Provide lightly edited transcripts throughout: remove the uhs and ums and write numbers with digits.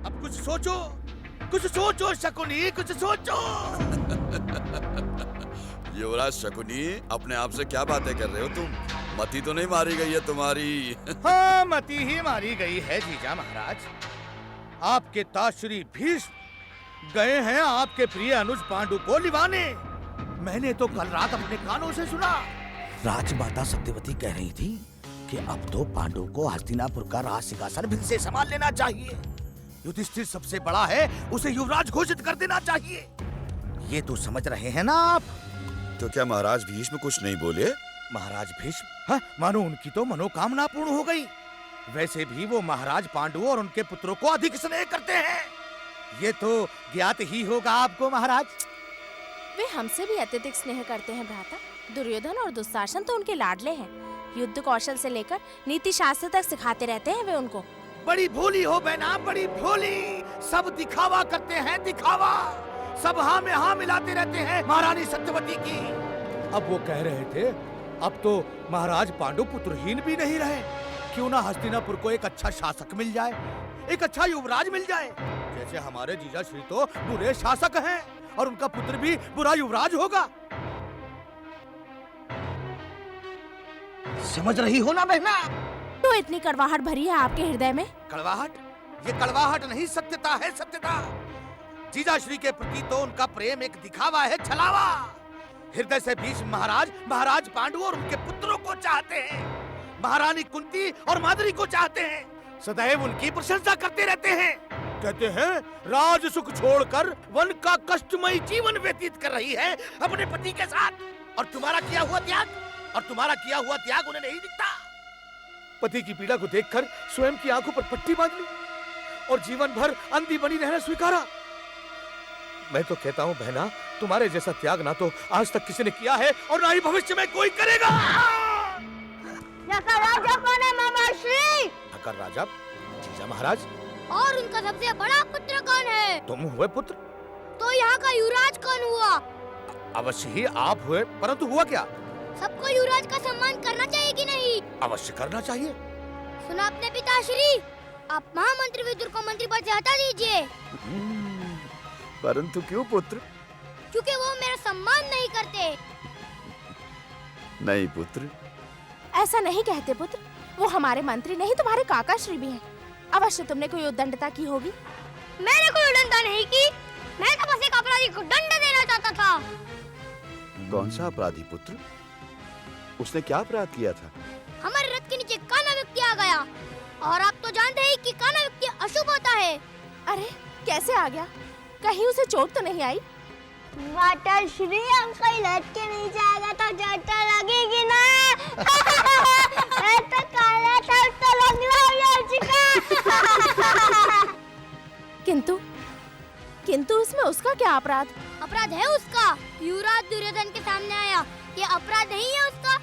अब कुछ सोचो शकुनी, कुछ सोचो। युवराज शकुनी, अपने आप से क्या बातें कर रहे हो तुम? मती तो नहीं मारी गई है तुम्हारी? हाँ, मती ही मारी गई है जीजा महाराज। आपके ताश्री भीष्म गए हैं आपके प्रिय अनुज पांडु को लिवाने। मैंने तो कल रात अपने कानों से सुना। राजमाता सत्यवती कह रही थी कि अब तो पांडु को हस्तिनापुर का राज सिंहासन फिर से संभाल लेना चाहिए। युधिष्ठिर सबसे बड़ा है, उसे युवराज घोषित कर देना चाहिए। ये तो समझ रहे हैं ना आप? तो क्या महाराज भीष्म कुछ नहीं बोले? महाराज भीष्म, हाँ, मानो उनकी तो मनोकामना पूर्ण हो गई। वैसे भी वो महाराज पांडु और उनके पुत्रों को अधिक स्नेह करते हैं। ये तो ज्ञात ही होगा आपको महाराज। वे हमसे भी अत्यधिक स्नेह करते हैं भ्राता। दुर्योधन और दुशासन तो उनके लाडले हैं। युद्ध कौशल से लेकर नीति शास्त्र तक सिखाते रहते हैं वे उनको। बड़ी भोली हो बहना, बड़ी भोली। सब दिखावा करते हैं, दिखावा। सब हाँ में हाँ मिलाते रहते हैं महारानी सत्यवती की। अब वो कह रहे थे अब तो महाराज पांडु पुत्रहीन भी नहीं रहे। क्यों ना हस्तिनापुर को एक अच्छा शासक मिल जाए, एक अच्छा युवराज मिल जाए। जैसे हमारे जीजा श्री तो बुरे शासक हैं और उनका पुत्र भी बुरा युवराज होगा। समझ रही हो ना बहना? तो इतनी कड़वाहट भरी है आपके हृदय में? कड़वाहट? ये कड़वाहट नहीं, सत्यता है, सत्यता। जीजा श्री के प्रति तो उनका प्रेम एक दिखावा है, छलावा। हृदय से भीष्म महाराज, महाराज पांडु और उनके पुत्रों को चाहते हैं। महारानी कुंती और माद्री को चाहते हैं। सदैव उनकी प्रशंसा करते रहते हैं। कहते हैं राज सुख छोड़कर वन का कष्टमयी जीवन व्यतीत कर रही है अपने पति के साथ। और तुम्हारा किया हुआ त्याग उन्हें नहीं दिखता। पति की पीड़ा को देखकर स्वयं की आंखों पर पट्टी बांध ली और जीवन भर अंधी बनी रहना स्वीकारा। मैं तो कहता हूँ बहना, तुम्हारे जैसा त्याग ना तो आज तक किसी ने किया है और ना ही भविष्य में कोई करेगा। नकर राजा कौन है मामा श्री? नकर राजा जीजा महाराज। और उनका सबसे बड़ा पुत्र कौन है? तुम हुए पुत्र। तो यहाँ का युवराज कौन हुआ? अवश्य ही आप हुए, परंतु हुआ क्या? सबको युवराज का सम्मान करना चाहिए कि नहीं? अवश्य करना चाहिए। सुना अपने पिताश्री, आप महामंत्री विदुर को मंत्री पद से हटा दीजिए। परंतु क्यों पुत्र? क्योंकि वो मेरा सम्मान नहीं करते। नहीं पुत्र, ऐसा नहीं कहते पुत्र। वो हमारे मंत्री नहीं, तुम्हारे काका श्री भी हैं। अवश्य तुमने कोई उद्दंडता की होगी। मैंने कोई उद्दंडता नहीं की। मैं तो बस एक अपराधी को दंड देना चाहता था। कौन सा अपराधी पुत्र? उसने क्या अपराध किया था? हमारे रथ के नीचे काना व्यक्ति आ गया और आप तो जानते हैं कि काना व्यक्ति अशुभ होता है। अरे कैसे आ गया? कहीं उसे चोट तो नहीं आई? माता श्री, अंकल रथ के नीचे आ गया तो चोट तो लगेगी ना। मैं तो काला था तो लगना किंतु उसमें उसका क्या अपराध? अपराध है उसका। युवराज दुर्योधन के सामने आया, ये अपराध नहीं है उसका।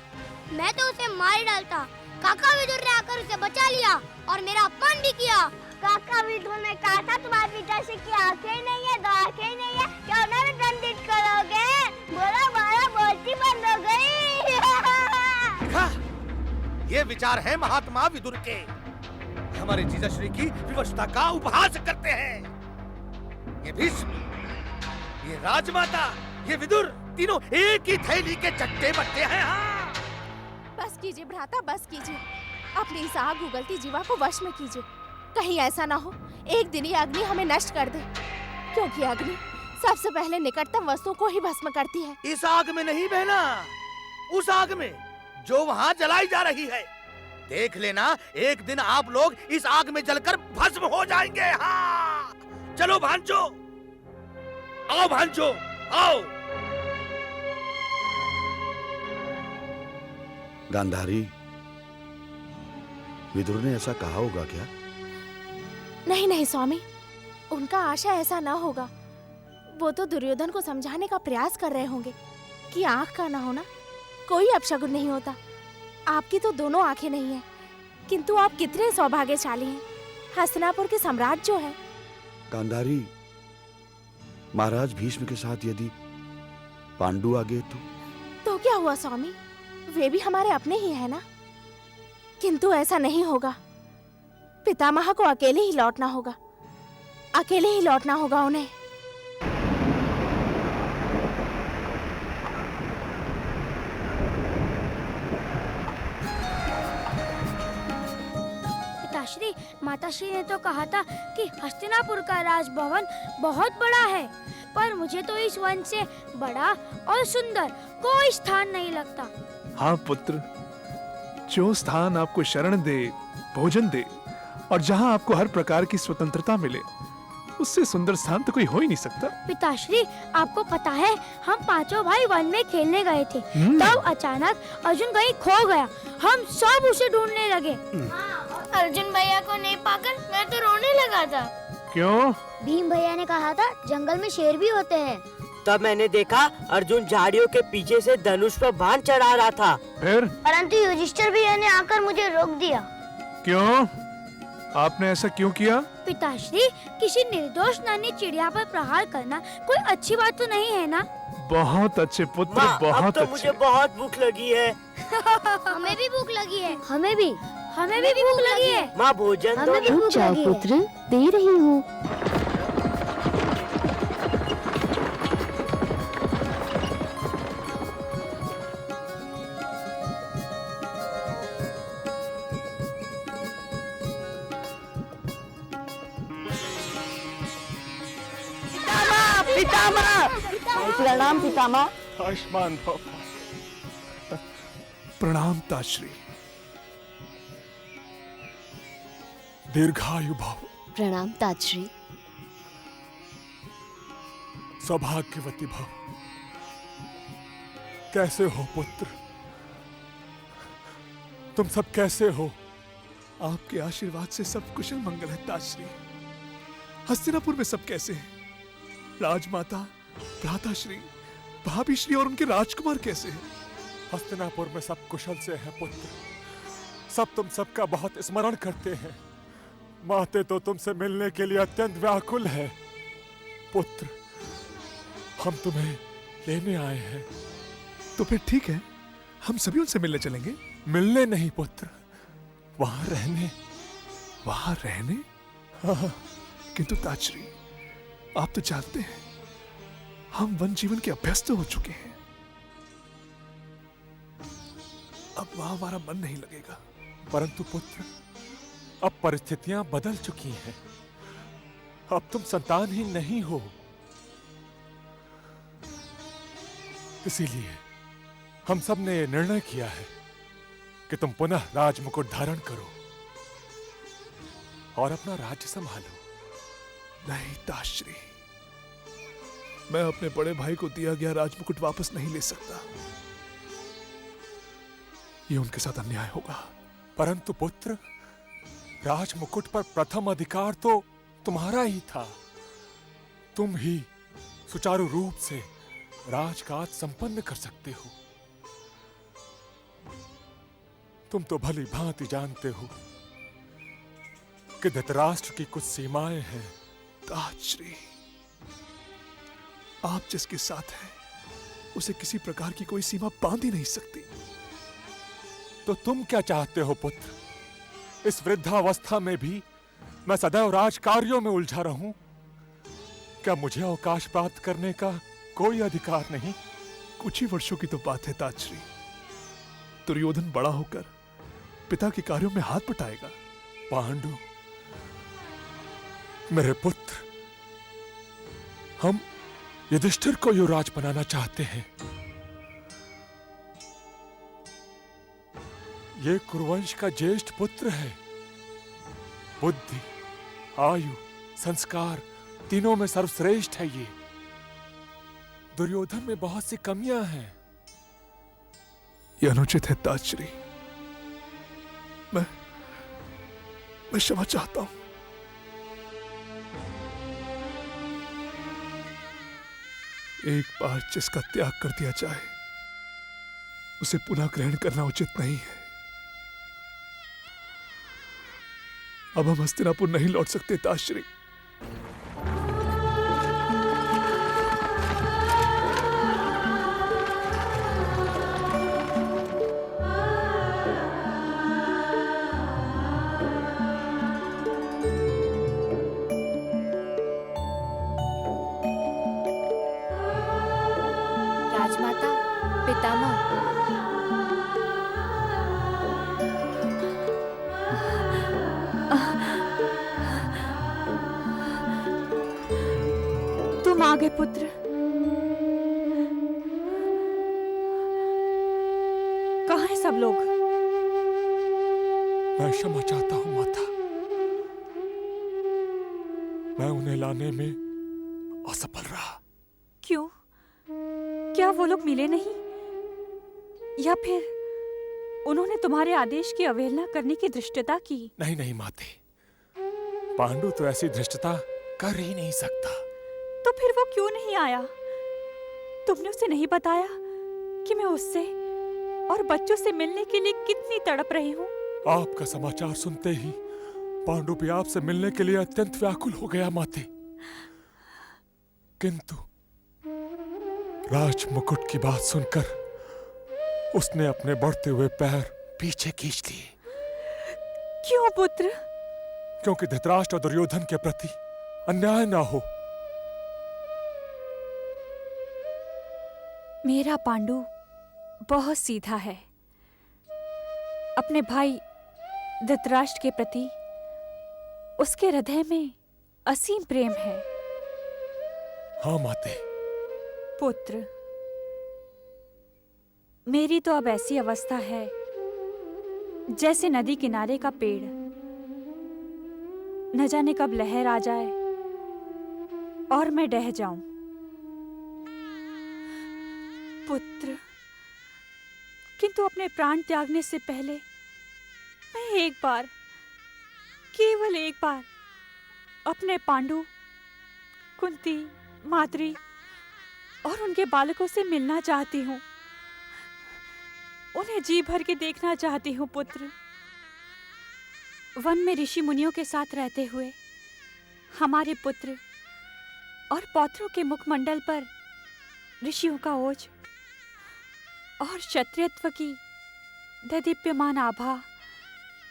मैं तो उसे मार डालता। काका विदुर ने आकर उसे बचा लिया और मेरा अपमान भी किया। काका विदुर ने कहा था तुम्हारे पिताश्री की आंखें नहीं है, दो आंखें नहीं है, क्या उन्हें भी दंडित करोगे? बोला मारा बोलती बंद हो गई। देखा? ये विचार है महात्मा विदुर के। हमारे जीजा श्री की विवशता का उपहास करते हैं। ये भीष्म, ये राजमाता, ये विदुर, तीनों एक ही थैली के चट्टे बट्टे हैं। हाँ। बस कीजिए भ्राता, बस कीजिए। अपनी इस आग उगलती जीवा को वश में कीजिए। कहीं ऐसा ना हो एक दिन ये अग्नि हमें नष्ट कर दे, क्योंकि अग्नि सबसे पहले निकटतम वस्तु को ही भस्म करती है। इस आग में नहीं बहना, उस आग में जो वहाँ जलाई जा रही है। देख लेना, एक दिन आप लोग इस आग में जलकर भस्म हो जाएंगे। हाँ। चलो भांजो, आओ भांजो, आओ। गांधारी, विदुर ने ऐसा कहा होगा क्या? नहीं नहीं स्वामी, उनका आशा ऐसा ना होगा। वो तो दुर्योधन को समझाने का प्रयास कर रहे होंगे कि आंख का ना होना कोई अपशगुन नहीं होता। आपकी तो दोनों आंखें नहीं हैं, किंतु आप कितने सौभाग्यशाली हैं। हस्तिनापुर के सम्राट जो है। गांधारी, महाराज भीष्म के साथ यदि पांडु आ गए तो क्या हुआ स्वामी? वे भी हमारे अपने ही है ना। किंतु ऐसा नहीं होगा। पितामह को अकेले ही लौटना होगा। अकेले ही लौटना होगा उन्हें। पिताश्री, माताश्री ने तो कहा था कि हस्तिनापुर का राजभवन बहुत बड़ा है, पर मुझे तो इस वन से बड़ा और सुंदर कोई स्थान नहीं लगता। हाँ पुत्र, जो स्थान आपको शरण दे, भोजन दे और जहाँ आपको हर प्रकार की स्वतंत्रता मिले, उससे सुंदर स्थान तो कोई हो ही नहीं सकता। पिताश्री, आपको पता है हम पांचों भाई वन में खेलने गए थे, तब अचानक अर्जुन कहीं खो गया। हम सब उसे ढूंढने लगे। अर्जुन भैया को नहीं पाकर मैं तो रोने लगा था। क्यों? भीम भैया ने कहा था जंगल में शेर भी होते हैं। तब मैंने देखा अर्जुन झाड़ियों के पीछे से धनुष पर बाण चढ़ा रहा था। फिर? परंतु युधिष्ठिर भैया ने आकर मुझे रोक दिया। क्यों? आपने ऐसा क्यों किया? पिताश्री, किसी निर्दोष नानी चिड़िया पर प्रहार करना कोई अच्छी बात तो नहीं है ना? बहुत अच्छे पुत्र, माँ, अब बहुत तो अच्छे। मुझे बहुत भूख लगी है। हमें भी भूख लगी है। हमें भी भूख लगी है। माँ, भोजन दो ना। भूख जाओ लगी है। पुत्र, दे रही हूँ। प्रणाम पितामह। आयुष्मान भव। प्रणाम ताश्री। दीर्घायु भव। प्रणाम ताजश्री। सौभाग्यवती भव। कैसे हो पुत्र? तुम सब कैसे हो? आपके आशीर्वाद से सब कुशल मंगल है ताश्री। हस्तिनापुर में सब कैसे हैं? राजमाता, भ्राताश्री, भाभीश्री और उनके राजकुमार कैसे हैं? हस्तिनापुर में सब कुशल से है पुत्र। सब तुम सबका बहुत स्मरण करते हैं। माते तो तुमसे मिलने के लिए अत्यंत व्याकुल है। पुत्र, हम तुम्हें लेने आए हैं। तो फिर ठीक है, हम सभी उनसे मिलने चलेंगे। मिलने नहीं पुत्र, वहां रहने। वहां रहने? हाँ। किंतु ताजश्री, आप तो जानते हैं हम वन जीवन के अभ्यस्त हो चुके हैं। अब वहां हमारा मन नहीं लगेगा। परंतु पुत्र, अब परिस्थितियां बदल चुकी हैं। अब तुम संतानहीन नहीं हो। इसीलिए हम सब ने यह निर्णय किया है कि तुम पुनः राजमुकुट धारण करो और अपना राज्य संभालो। नहीं ताश्री, मैं अपने बड़े भाई को दिया गया राजमुकुट वापस नहीं ले सकता। ये उनके साथ अन्याय होगा। परंतु पुत्र, राजमुकुट पर प्रथम अधिकार तो तुम्हारा ही था। तुम ही सुचारू रूप से राजकाज संपन्न कर सकते हो। तुम तो भली भांति जानते हो कि धृतराष्ट्र की कुछ सीमाएं हैं। ताजश्री, आप जिसके साथ हैं उसे किसी प्रकार की कोई सीमा बांध ही नहीं सकती। तो तुम क्या चाहते हो पुत्र? इस वृद्धावस्था में भी मैं सदैव राजकार्यों में उलझा रहूं? क्या मुझे अवकाश प्राप्त करने का कोई अधिकार नहीं? कुछ ही वर्षों की तो बात है ताजश्री। दुर्योधन बड़ा होकर पिता के कार्यों में हाथ बटाएगा। पांडु, मेरे पुत्र, हम युधिष्ठिर को युवराज बनाना चाहते हैं। ये कुरुवंश का ज्येष्ठ पुत्र है। बुद्धि, आयु, संस्कार तीनों में सर्वश्रेष्ठ है ये। दुर्योधन में बहुत सी कमियां हैं। यह अनुचित है ताजश्री। मैं क्षमा चाहता हूं। एक बार जिसका त्याग कर दिया जाए उसे पुनः ग्रहण करना उचित नहीं है। अब हम हस्तिनापुर नहीं लौट सकते ताजश्री। पितामह, तुम आ गए पुत्र। कहाँ हैं सब लोग? मैं क्षमा चाहता हूँ माता। मैं उन्हें लाने में असफल रहा। क्यों? क्या वो लोग मिले नहीं, या फिर उन्होंने तुम्हारे आदेश की अवहेलना करने की धृष्टता की? नहीं नहीं माते, पांडु तो ऐसी धृष्टता कर ही नहीं सकता। तो फिर वो क्यों नहीं आया? तुमने उसे नहीं बताया कि मैं उससे और बच्चों से मिलने के लिए कितनी तड़प रही हूँ? आपका समाचार सुनते ही पांडु भी आपसे मिलने के लिए अत्यंत व्याकुल हो गया माते। किंतु राज मुकुट की बात सुनकर उसने अपने बढ़ते हुए पैर पीछे खींच लिए। क्यों पुत्र? क्योंकि धृतराष्ट्र और दुर्योधन के प्रति अन्याय ना हो। मेरा पांडु बहुत सीधा है। अपने भाई धृतराष्ट्र के प्रति उसके हृदय में असीम प्रेम है। हाँ माते। पुत्र, मेरी तो अब ऐसी अवस्था है जैसे नदी किनारे का पेड़, न जाने कब लहर आ जाए और मैं डह जाऊं। पुत्र, किंतु अपने प्राण त्यागने से पहले मैं एक बार, केवल एक बार अपने पांडु, कुंती, माद्री और उनके बालकों से मिलना चाहती हूँ। उन्हें जी भर के देखना चाहती हूँ पुत्र। वन में ऋषि मुनियों के साथ रहते हुए हमारे पुत्र और पौत्रों के मुखमंडल पर ऋषियों का ओज और क्षत्रियत्व की दैदीप्यमान आभा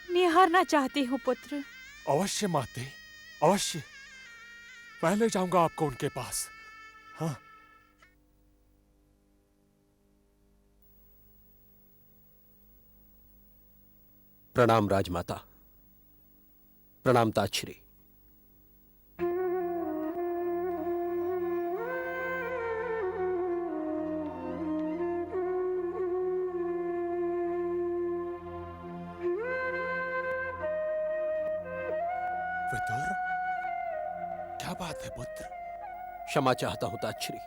निहारना चाहती हूँ पुत्र। अवश्य माते, अवश्य। मैं ले जाऊंगा आपको उनके पास। हाँ। प्रणाम राजमाता। प्रणाम ताजश्री। विदुर, क्या बात है पुत्र? क्षमा चाहता हूं ताजश्री।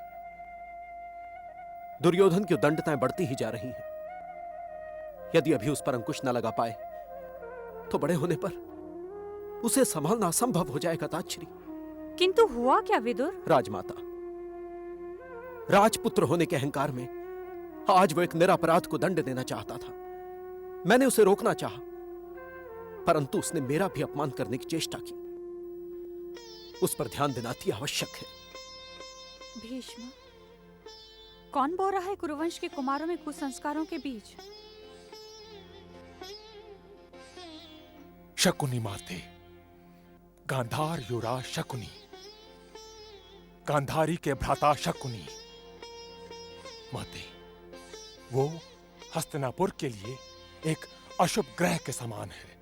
दुर्योधन की उदंडताएं बढ़ती ही जा रही हैं। यदि अभी उस पर अंकुश न लगा पाए तो बड़े होने पर उसे संभालना असंभव हो जाएगा ताजश्री। किंतु हुआ क्या विदुर? राजमाता, राजपुत्र होने के अहंकार में आज वो एक निरपराध को दंड देना चाहता था। मैंने उसे रोकना चाहा, परंतु उसने मेरा भी अपमान करने की चेष्टा की। उस पर ध्यान देना अति आवश्यक है। भीष्म, कौन बो रहा है कुरुवंश के कुमारों में कुसंस्कारों के बीच? शकुनी माते, गांधार युवराज शकुनी, गांधारी के भ्राता शकुनी। माते, वो हस्तिनापुर के लिए एक अशुभ ग्रह के समान है।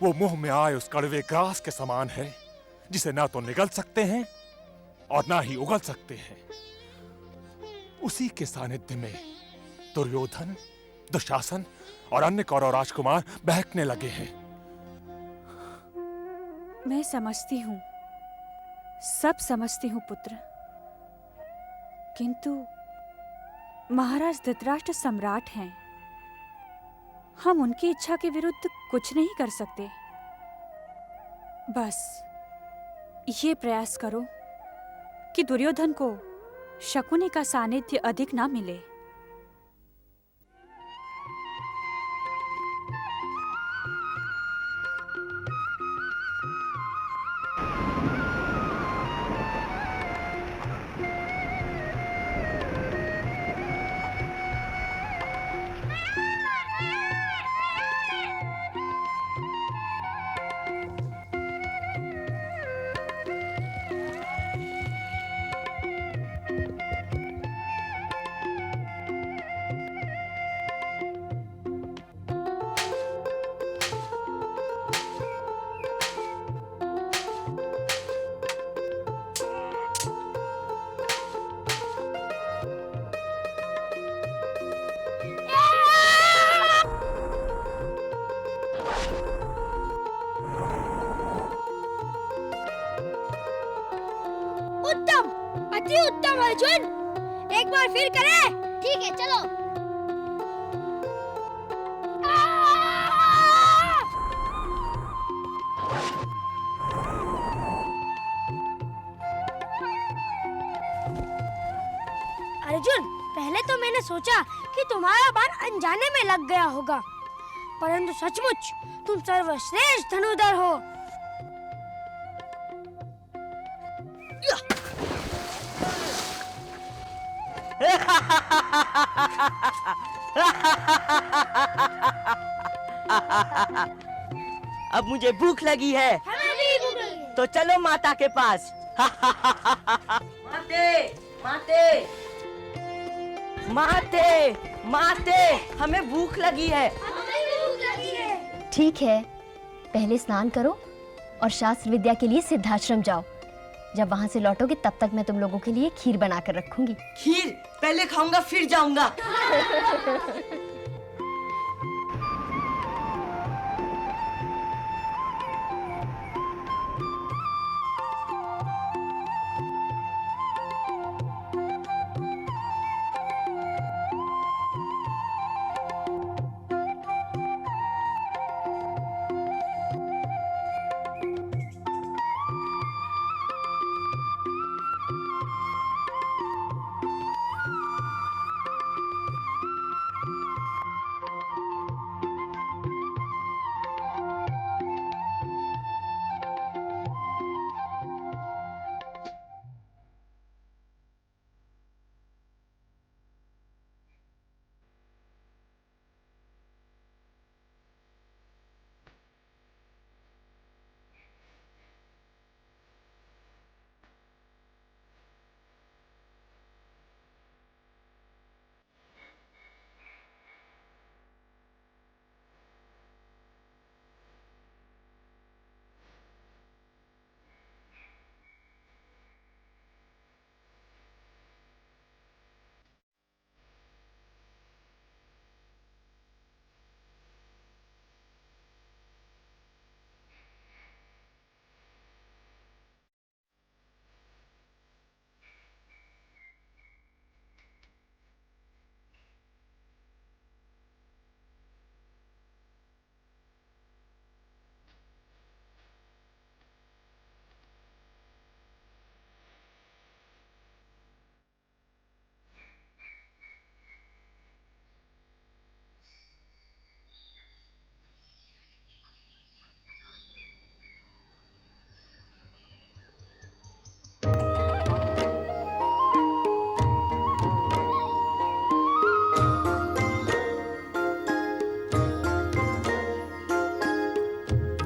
वो मुंह में आए उस कड़वे ग्रास के समान है जिसे ना तो निगल सकते हैं और ना ही उगल सकते हैं। उसी के सानिध्य में दुर्योधन, दुशासन और अन्य कौरव राजकुमार बहकने लगे हैं। मैं समझती हूँ, सब समझती हूँ पुत्र, किंतु महाराज धृतराष्ट्र सम्राट हैं। हम उनकी इच्छा के विरुद्ध कुछ नहीं कर सकते। बस ये प्रयास करो कि दुर्योधन को शकुनी का सानिध्य अधिक ना मिले। अति उत्तम अर्जुन, एक बार फिर करें। ठीक है, चलो। अर्जुन, पहले तो मैंने सोचा कि तुम्हारा बाण अनजाने में लग गया होगा, परंतु सचमुच तुम सर्वश्रेष्ठ धनुर्धर हो। अब मुझे भूख लगी है, हमें भी भूख लगी है। तो चलो माता के पास। माते, माते, माते, माते, हमें भूख लगी है। हमें भी भूख लगी है। ठीक है, पहले स्नान करो और शास्त्र विद्या के लिए सिद्धाश्रम जाओ। जब वहां से लौटोगे तब तक मैं तुम लोगों के लिए खीर बनाकर रखूंगी। खीर पहले खाऊंगा फिर जाऊंगा।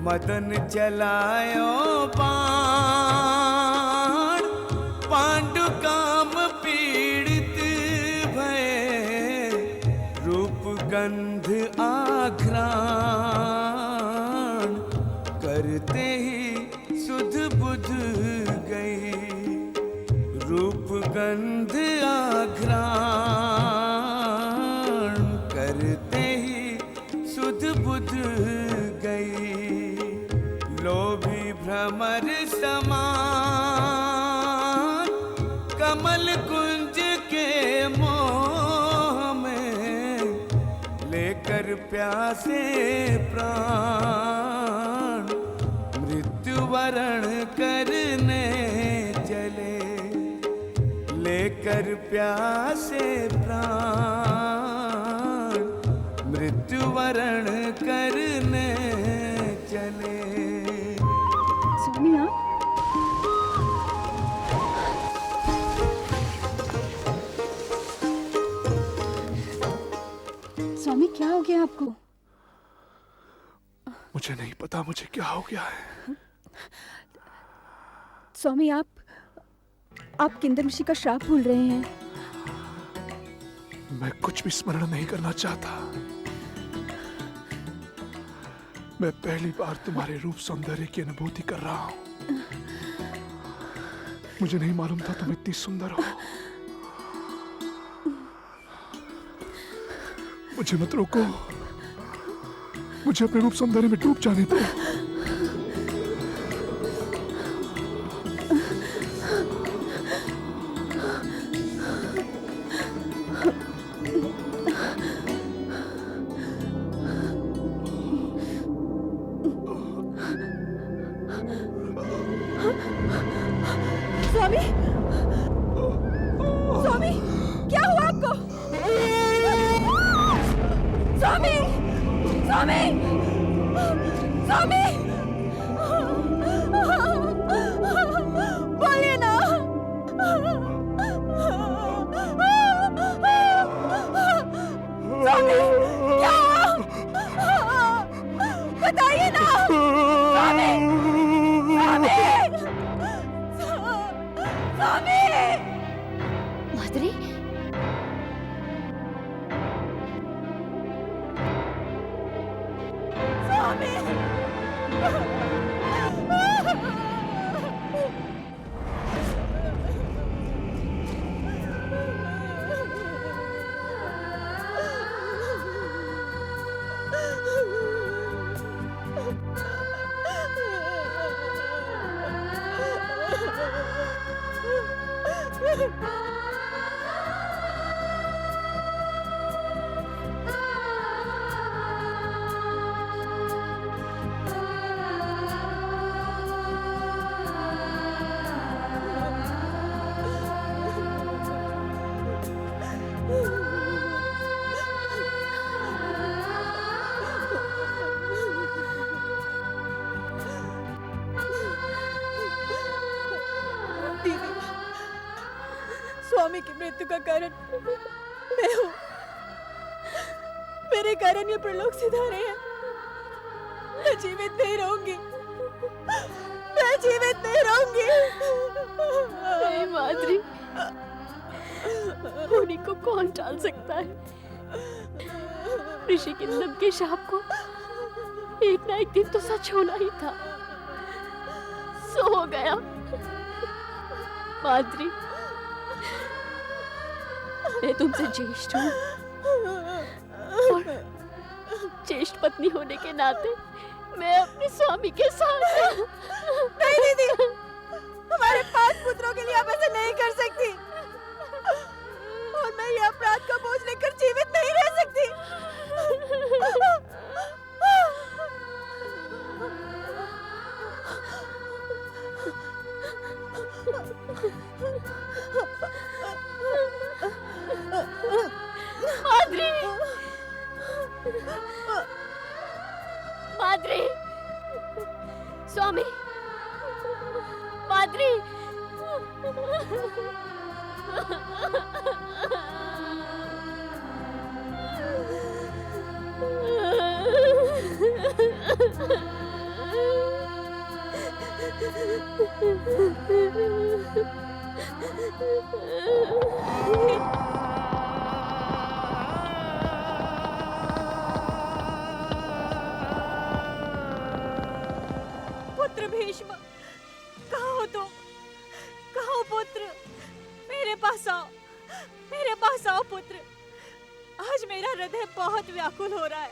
मदन चलायो बाण, पांडु काम पीड़ित भय, रूप गंध आघ्राण, करते ही सुध बुध गई। रूप गंध आघ्राण, करते ही सुध बुध गई। लोभी भ्रमर समान, कमल कुंज के मोह में, लेकर प्यासे प्राण, मृत्यु वरण करने चले। लेकर प्यासे प्राण, मृत्यु वरण करने चले। स्वामी आप? स्वामी क्या हो गया आपको? मुझे नहीं पता मुझे क्या हो गया है। स्वामी आप किंदर ऋषि का श्राप भूल रहे हैं। मैं कुछ भी स्मरण नहीं करना चाहता। मैं पहली बार तुम्हारे रूप सौंदर्य की अनुभूति कर रहा हूं। मुझे नहीं मालूम था तुम इतनी सुंदर हो। मुझे मत रोको, मुझे अपने रूप सौंदर्य में डूब जाने दो। स्वामी, स्वामी, क्या हुआ आपको? स्वामी, स्वामी, स्वामी, बोलिए ना। स्वामी, क्या हुआ? बताइए ना। स्वामी, स्वामी, स्वामी। माधुरी, स्वामी, दीदी, स्वामी की मृत्यु का कारण मैं हूँ। मेरे कारण ये प्रलोक सिधारे हैं। मैं जीवित नहीं रहूंगी, मैं जीवित नहीं रहूंगी। नहीं माधुरी, होनी को कौन टाल सकता है? ऋषि किंदम के शाप को एक ना एक दिन तो सच होना ही था। सो हो गया। माधुरी, मैं तुमसे ज्येष्ठ हूँ और ज्येष्ठ पत्नी होने के नाते मैं अपने स्वामी के साथ। नहीं दीदी, हमारे 5 पुत्रों के लिए आप ऐसा नहीं कर सकती और मैं ये अपराध का बोझ लेकर जीवित नहीं रह सकती। माधुरी, माधुरी, स्वामी, माधुरी, पुत्र भीष्म, कहाँ हो तुम? कहाँ हो पुत्र? मेरे पास आओ, मेरे पास आओ पुत्र। आज मेरा हृदय बहुत व्याकुल हो रहा है।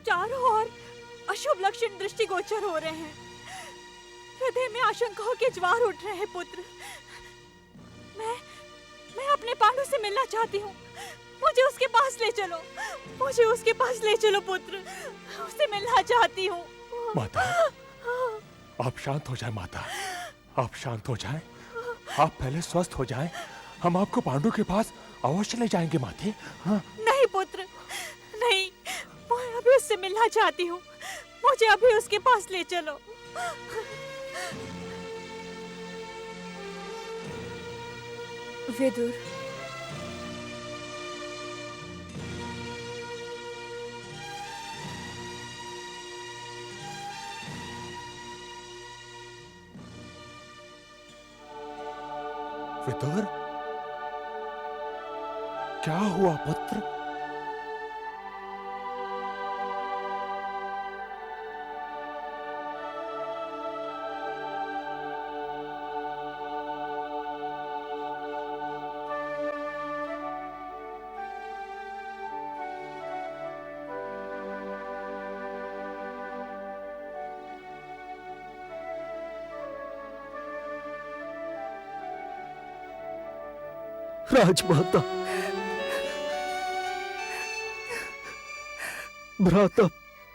चारों ओर अशुभ लक्षण दृष्टिगोचर हो रहे हैं। हृदय में आशंकाओं के ज्वार उठ रहे हैं पुत्र। मैं अपने पांडु से मिलना चाहती हूँ। मुझे उसके पास ले चलो, मुझे उसके पास ले चलो पुत्र। उससे मिलना चाहती हूँ। माता, आप शांत हो जाए माता, आप शांत हो जाएं। आप पहले स्वस्थ हो जाएं। हम आपको पांडु के पास अवश्य ले जाएंगे माते। हाँ। नहीं पुत्र, नहीं, मैं अभी उससे मिलना चाहती हूँ। मुझे अभी उसके पास ले चलो। विदुर, विदुर, क्या हुआ पुत्र? राजमाता, भ्राता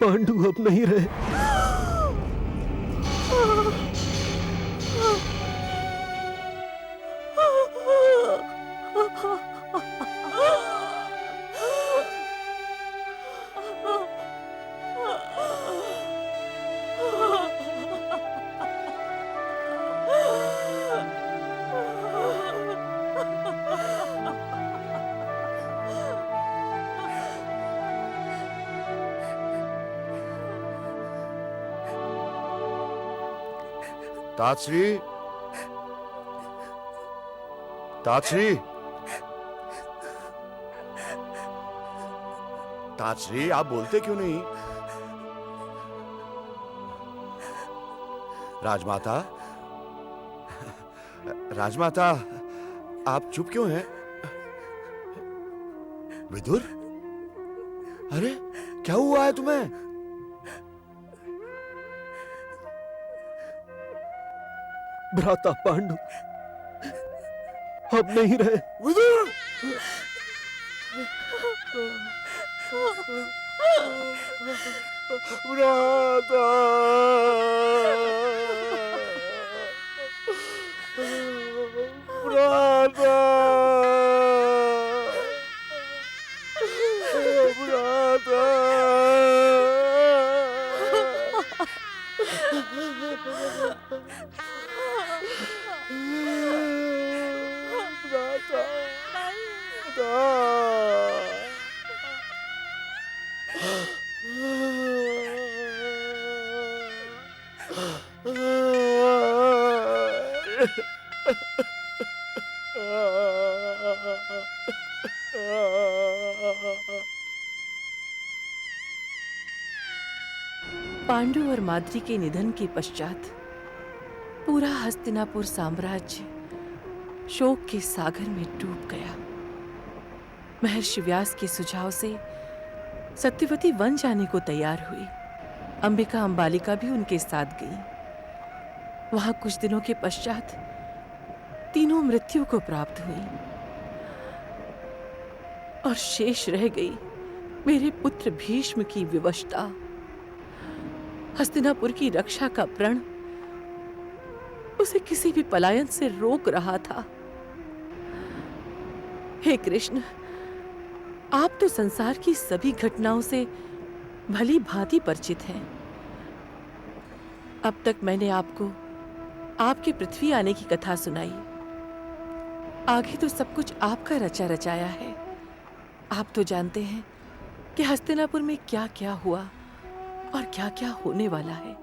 पांडु अब नहीं रहे। तातश्री, तातश्री, तातश्री, आप बोलते क्यों नहीं? राजमाता, राजमाता, आप चुप क्यों हैं? विदुर, अरे क्या हुआ है तुम्हें? भ्राता पांडु अब नहीं रहे। विदुर, भ्राता, भ्राता, भ्राता, पांडु और माद्री के निधन के पश्चात पूरा हस्तिनापुर साम्राज्य शोक के सागर में डूब गया। महर्षि व्यास के सुझाव से सत्यवती वन जाने को तैयार हुई। अंबिका अंबालिका भी उनके साथ गई। वहां कुछ दिनों के पश्चात तीनों मृत्यु को प्राप्त हुई और शेष रह गई मेरे पुत्र भीष्म की विवशता। हस्तिनापुर की रक्षा का प्रण उसे किसी भी पलायन से रोक रहा था। हे कृष्ण, आप तो संसार की सभी घटनाओं से भली भांति परिचित हैं। अब तक मैंने आपको आपके पृथ्वी आने की कथा सुनाई। आगे तो सब कुछ आपका रचा रचाया है। आप तो जानते हैं कि हस्तिनापुर में क्या क्या हुआ और क्या क्या होने वाला है।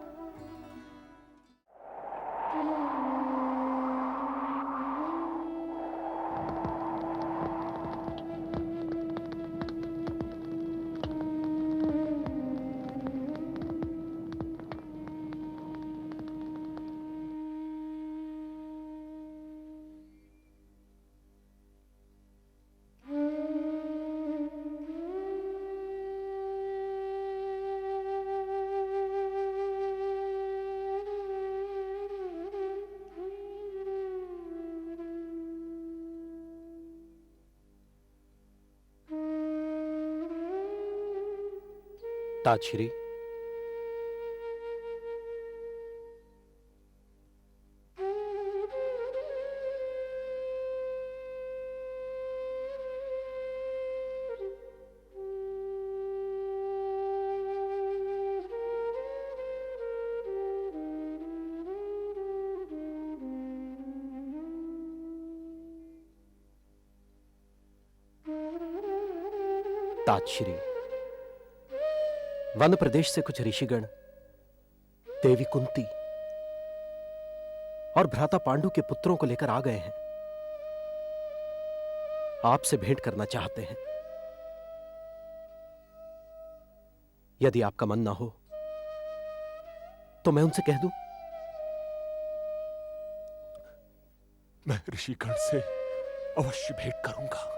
ताजश्री, ताजश्री, वन प्रदेश से कुछ ऋषिगण देवी कुंती और भ्राता पांडु के पुत्रों को लेकर आ गए हैं। आपसे भेंट करना चाहते हैं। यदि आपका मन ना हो तो मैं उनसे कह दूं। मैं ऋषिगण से अवश्य भेंट करूंगा।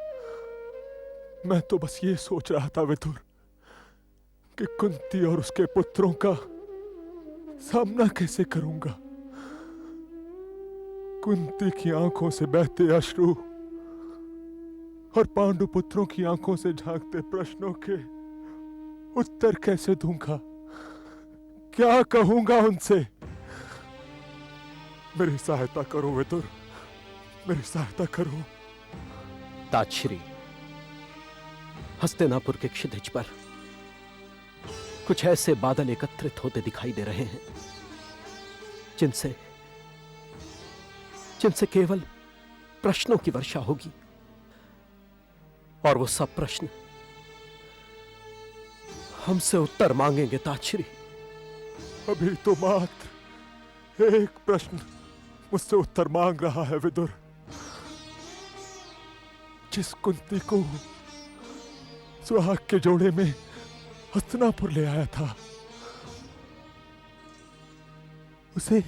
मैं तो बस ये सोच रहा था विदुर कि कुंती और उसके पुत्रों का सामना कैसे करूंगा। कुंती की आंखों से बहते अश्रु और पांडु पुत्रों की आंखों से झांकते प्रश्नों के उत्तर कैसे दूंगा, क्या कहूंगा उनसे। मेरी सहायता करो विदुर, मेरी सहायता करो। ताजश्री, हस्तिनापुर के क्षितिज पर कुछ ऐसे बादल एकत्रित होते दिखाई दे रहे हैं जिनसे केवल प्रश्नों की वर्षा होगी। और वो सब प्रश्न हमसे उत्तर मांगेंगे। ताजश्री, अभी तो मात्र एक प्रश्न मुझसे उत्तर मांग रहा है विदुर। जिस कुंती को सुहाग के जोड़े में हस्तिनापुर ले आया था, उसे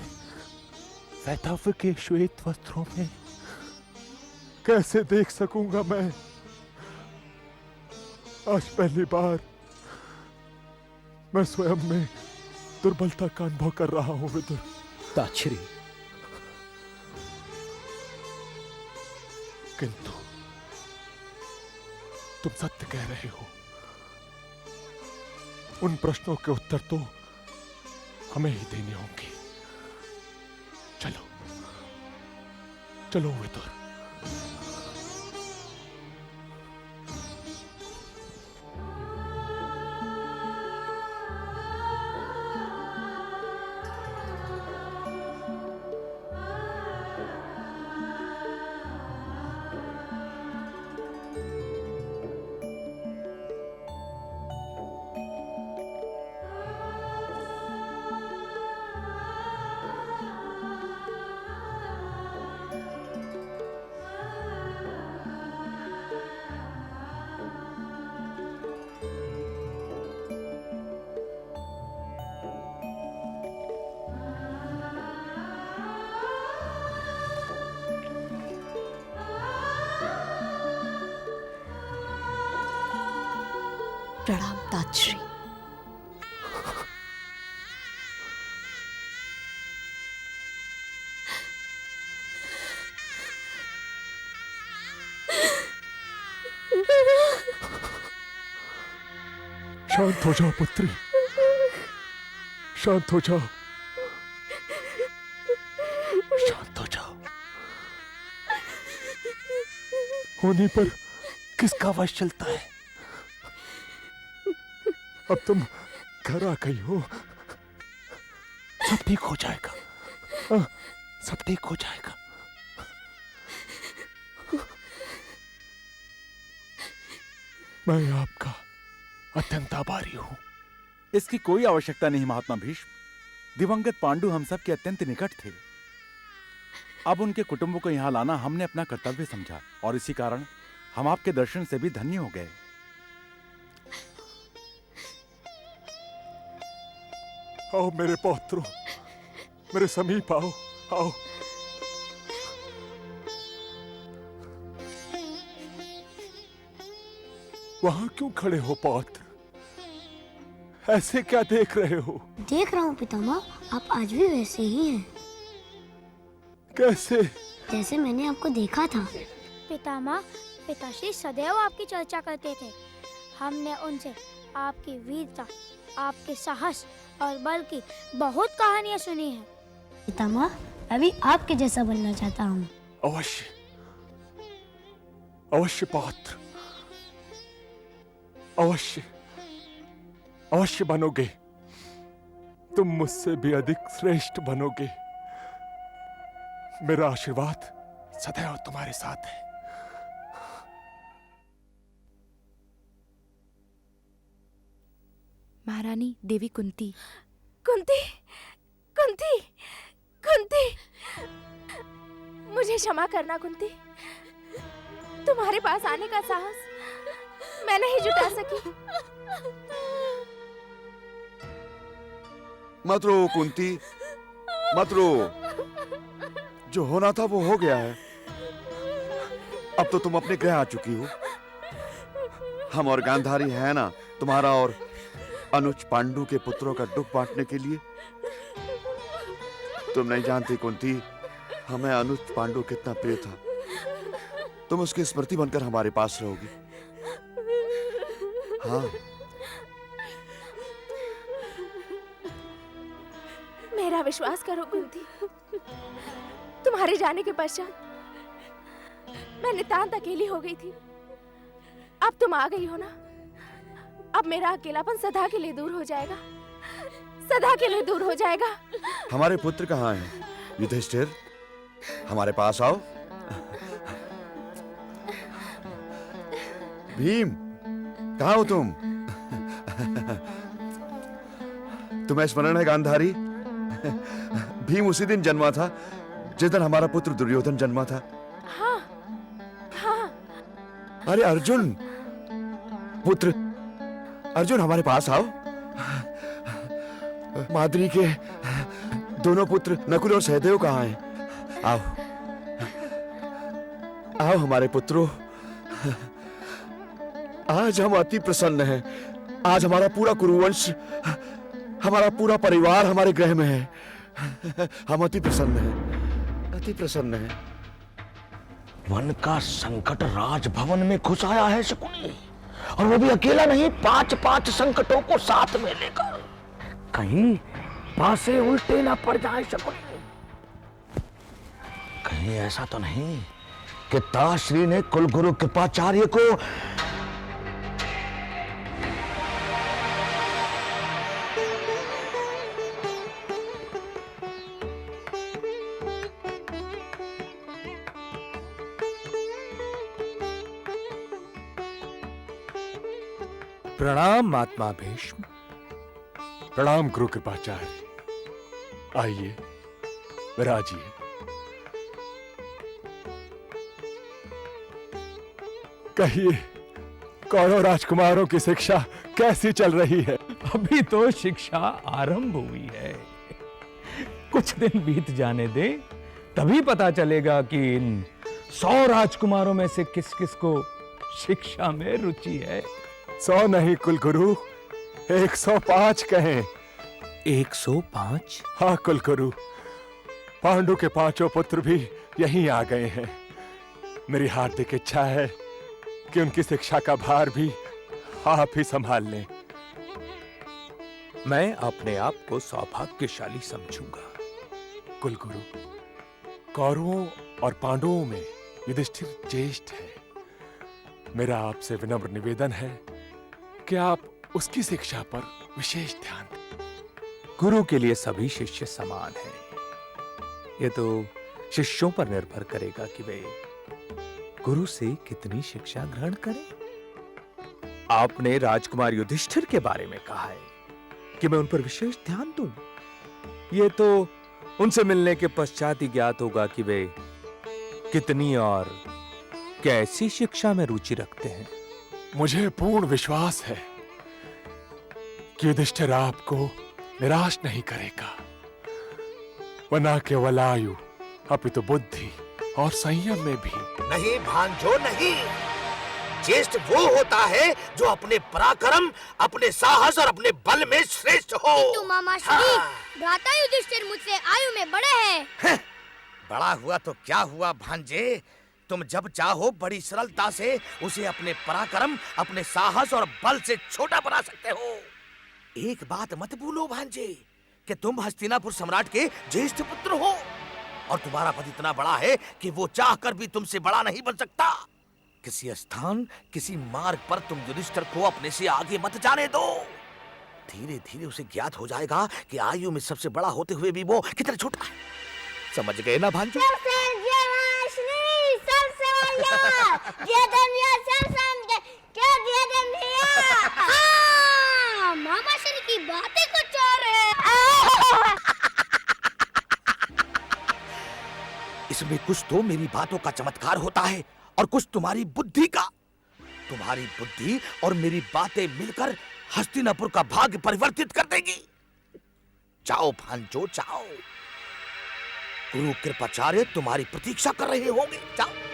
वैदव्य के श्वेत वस्त्रों में कैसे देख सकूंगा मैं? आज पहली बार मैं स्वयं में दुर्बलता का अनुभव कर रहा हूं विदुर। ताछरी, किंतु तुम सत्य कह रहे हो। उन प्रश्नों के उत्तर तो हमें ही देने होंगे। चलो चलो विदुर। प्रणाम ताजश्री। शांत हो जाओ पुत्री, शांत हो जाओ, शांत हो जाओ। होने पर किसका वश चलता है? अब तुम घर आ गई हो, सब ठीक हो जाएगा। हाँ, सब ठीक हो जाएगा। मैं आपका अत्यंत आभारी हूं। इसकी कोई आवश्यकता नहीं महात्मा भीष्म। दिवंगत पांडु हम सब के अत्यंत निकट थे। अब उनके कुटुंब को यहां लाना हमने अपना कर्तव्य समझा और इसी कारण हम आपके दर्शन से भी धन्य हो गए। आओ मेरे पौत्रों, मेरे समीप आओ, आओ। वहां क्यों खड़े हो पौत्र? ऐसे क्या देख रहे हो? देख रहा हूँ पितामह, आप आज भी वैसे ही हैं। कैसे? जैसे मैंने आपको देखा था। पितामह, पिताश्री सदैव आपकी चर्चा करते थे। हमने उनसे आपकी वीरता, आपके साहस और बल की बहुत कहानियां सुनी हैं। पितामह, अभी आपके जैसा बनना चाहता हूँ। अवश्य, अवश्य पौत्र, अवश्य, अवश्य बनोगे। तुम मुझसे भी अधिक श्रेष्ठ बनोगे। मेरा आशीर्वाद सदैव तुम्हारे साथ है। महारानी देवी कुंती। कुंती, कुंती, कुंती, मुझे क्षमा करना कुंती। तुम्हारे पास आने का साहस मैं नहीं जुटा सकी। मत रो कुंती, मत रो। जो होना था वो हो गया है। अब तो तुम अपने गृह आ चुकी हो। हम और गांधारी है ना तुम्हारा और अनुज पांडु के पुत्रों का दुख बांटने के लिए। तुम नहीं जानती कुंती, हमें अनुज पांडु कितना प्रिय था। तुम उसकी स्मृति बनकर हमारे पास रहोगी। हाँ, मेरा विश्वास करो कुंती। तुम्हारे जाने के पश्चात मैं नितांत अकेली हो गई थी। अब तुम आ गई हो ना, अब मेरा अकेलापन सदा के लिए दूर हो जाएगा, सदा के लिए दूर हो जाएगा। हमारे पुत्र कहाँ हैं? युधिष्ठिर, हमारे पास आओ। भीम, कहाँ हो तुम? तुम्हें स्मरण है गांधारी? भीम उसी दिन जन्मा था जिस दिन हमारा पुत्र दुर्योधन जन्मा था। हाँ हाँ। अरे अर्जुन, पुत्र अर्जुन, हमारे पास आओ। माद्री के दोनों पुत्र नकुल और सहदेव कहाँ हैं? आओ आओ हमारे पुत्रों, आज हम अति प्रसन्न हैं। आज हमारा पूरा कुरुवंश, हमारा पूरा परिवार हमारे गृह में है। हम अति प्रसन्न हैं, अति प्रसन्न हैं। वन का संकट राजभवन में घुस आया है शकुनी, और वो भी अकेला नहीं, 5-5 संकटों को साथ में लेकर। कहीं पासे उल्टे ना पड़ जाए शकुनी। कहीं ऐसा तो नहीं कि ताश्री ने कुलगुरु कृपाचार्य को प्रणाम महात्मा भीष्म। प्रणाम गुरु कृपाचार्य। आइए, विराजिए। कहिए, कौरव राजकुमारों की शिक्षा कैसी चल रही है? अभी तो शिक्षा आरंभ हुई है। कुछ दिन बीत जाने दे, तभी पता चलेगा कि इन 100 राजकुमारों में से किस किस को शिक्षा में रुचि है। 100 नहीं कुलगुरु, 105 कहें। 105? हाँ कुलगुरु, पांडु के 5 पुत्र भी यहीं आ गए हैं। मेरी हार्दिक इच्छा है कि उनकी शिक्षा का भार भी आप ही संभाल लें। मैं अपने आप को सौभाग्यशाली समझूंगा। कुलगुरु, कौरवों और पांडवों में युधिष्ठिर ज्येष्ठ है। मेरा आपसे विनम्र निवेदन है कि आप उसकी शिक्षा पर विशेष ध्यान दें। गुरु के लिए सभी शिष्य समान हैं। ये तो शिष्यों पर निर्भर करेगा कि वे गुरु से कितनी शिक्षा ग्रहण करें। आपने राजकुमार युधिष्ठिर के बारे में कहा है कि मैं उन पर विशेष ध्यान दूं। ये तो उनसे मिलने के पश्चात ही ज्ञात होगा कि वे कितनी और कैसी शिक्षा में रुचि रखते हैं। मुझे पूर्ण विश्वास है कि युधिष्ठिर आपको निराश नहीं करेगा। वह न केवल आयु अपितु बुद्धि और संयम में भी। नहीं भांजो नहीं, ज्येष्ठ वो होता है जो अपने पराक्रम, अपने साहस और अपने बल में श्रेष्ठ हो। तो मामा श्री, भ्राता युधिष्ठिर मुझसे आयु में बड़े हैं। बड़ा हुआ तो क्या हुआ भांजे, तुम जब चाहो बड़ी सरलता से उसे अपने पराक्रम, अपने साहस और बल से छोटा बना सकते हो। एक बात मत भूलो भांजे कि तुम हस्तिनापुर सम्राट के ज्येष्ठ पुत्र हो, और तुम्हारा पद इतना बड़ा है कि वो चाहकर भी तुमसे बड़ा नहीं बन सकता। किसी स्थान, किसी मार्ग पर तुम युधिष्ठिर को अपने से आगे मत जाने दो। धीरे धीरे उसे ज्ञात हो जाएगा कि आयु में सबसे बड़ा होते हुए भी वो कितना छोटा है। समझ गए ना भांजो? मामा श्री की बातें कुछ और है। इसमें कुछ तो मेरी बातों का चमत्कार होता है और कुछ तुम्हारी बुद्धि का। तुम्हारी बुद्धि और मेरी बातें मिलकर हस्तिनापुर का भाग्य परिवर्तित कर देगी। जाओ भांजो जाओ, गुरु कृपाचार्य तुम्हारी प्रतीक्षा कर रहे होंगे। जाओ।